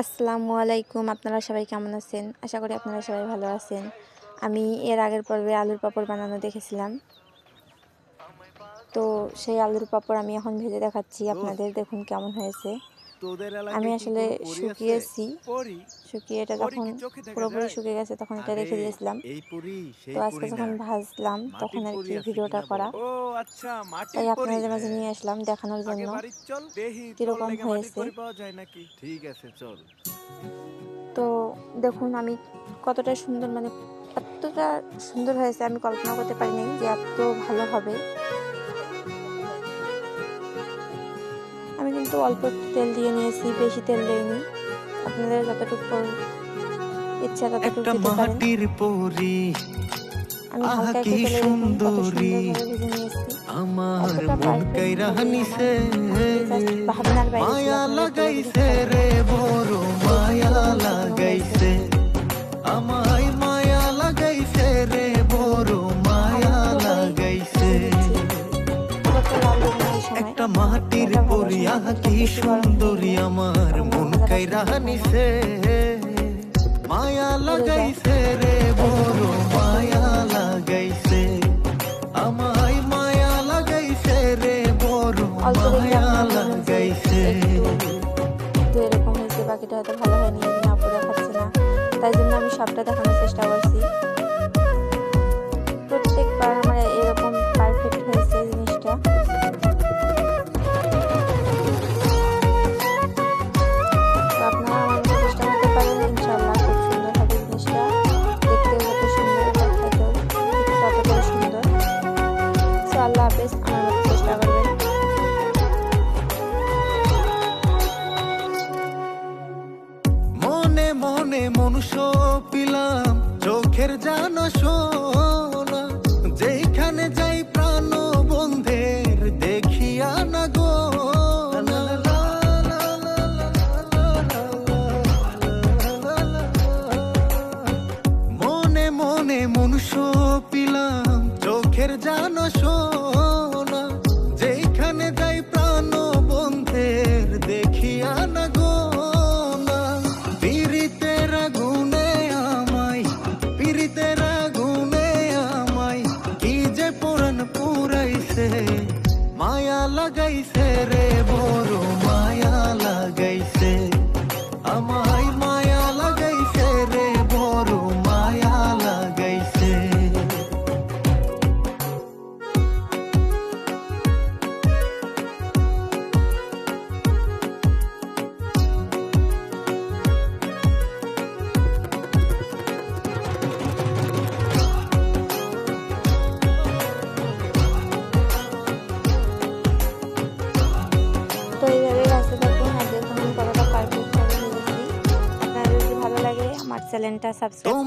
আসসালামু আলাইকুম। আপনারা সবাই কেমন আছেন? আশা করি আপনারা সবাই ভালো আছেন। আমি এর আগের পর্বে আলুর পাঁপড় বানানো দেখেছিলাম। তো সেই আলুর পাঁপড় আমি এখন ভেজে দেখাচ্ছি দোস্ত, আপনাদের। দেখুন কেমন হয়েছে। তোদের আমি এলাকায় কি আসলে কোনো পরী আছে? শুকিয়েছি। পরী? শুকিয়ে এটা পরী যখন কি চোখে দেখা পুরোপুরি যায়? শুকিয়ে গেছে তখন এটা আরে রেখে দিয়েছিলাম। এই পরী তো সেই আজকে পরী না, যখন ভাজলাম তখন মাটির আর পরী কি আছে ভিডিওটা কিনা করা। বল। ও আচ্ছা, মাটির তাই পরী। আপনাদের মাঝে হ্যাঁ, নিয়ে আসলাম দেখানোর আগে জন্য বাড়ির চল, দেখি তোর কীরকম লেগে মাটির হয়েছে। পরী পাওয়া যায় নাকি। ঠিক আছে, চল। তো দেখুন আমি কতটা সুন্দর, মানে এতটা সুন্দর হয়েছে আমি কল্পনা করতে পারিনি যে এত ভালো হবে। আমি কিন্তু অল্প একটু তেল দিয়ে নিয়েছি, বেশি তেল দেইনি। আপনাদের যতটুকু ইচ্ছা ততটুকু একটা দিতে পারেন। মাটির পরী, আমি আহা হালকা কি একটু তেলে দেখুন কত সুন্দরী, সুন্দরভাবে ভেজে নিয়েছি। আমার এতটা মন পারফেক্ট কাইরা হবে আমার হানিছে, আসলে জাস্ট ভাবনার বাইরে ছিল, মায়া আপনাদের বলে বোঝাতে লাগাইছে পারবো না। রে বড় দেখুন মায়া কিরকম শুকনো হয়েছে। লাগাইছে, আমায় মায়া লাগাইছে রে বড় আমি মায়া পুরোপুরি লাগাইছে। ভেজে দিচ্ছি, পুরোটা লাল দেবো না এই সময়। একটা মাটির এটা ভাজার পরী, সময় আহা তেলটা কি বেশি গরম হয়ে সুন্দরী, গেলে আমার তখন আর মন ভাজাটা কাইরা সুন্দর হয় না, হানিছে, মায়া পুড়ে যায়। লাগাইছে রে তাই বড় যখন হালকা একটু মায়া ভেজে নিয়েছি, লাগাইছে, আমায় মায়া লাগাইছে রে বড় অল্প দেখে মায়া আপনারা বলবেন যে লাগাইছে। একটু একটু এরকম হয়েছে, বাকিটা হয়তো ভালো হয়নি, এই জন্য আপু দেখাচ্ছে না। তাই জন্য আমি সবটা দেখানোর চেষ্টা করছি। প্রত্যেকবার আমার এরকম পারফেক্ট হয়েছে জিনিসটা। তো আপনারা আমার মতো চেষ্টা করতে পারেন, ইনশাআল্লাহ খুব সুন্দর হবে জিনিসটা। দেখতেও যত সুন্দর এবং খেতেও ঠিক ততটাই সুন্দর। সো আল্লাহ হাফেজ, আমার মতো চেষ্টা করবেন। মনে মনে মনুষ্য পিলাম, চোখের জানা সোনা, যেখানে যাই প্রাণ বন্ধের দেখিয়া না গো। মনে মনে মনুষ্য পিলাম, চোখের জানা সোনা, যেখানে যাই প্রাণ বন্ধের দেখিয়া না গো। পীড়িতের আগুনে আমায়, পীড়িতের আগুনে আমায় কি যে পুরান পুরাইছে, মায়া লাগাইছে রে বড় মায়া লাগাইছে, আমায় মায়া লাগাইছে রে বড় মায়া লাগাইছে। তো এইভাবে ভাজতে থাকুন আর দেখুন আমি কতটা পারফেক্ট ভাবে ভেজেছি। আপনাদের যদি ভালো লাগে আমার চ্যানেলটা সাবস্ক্রাইব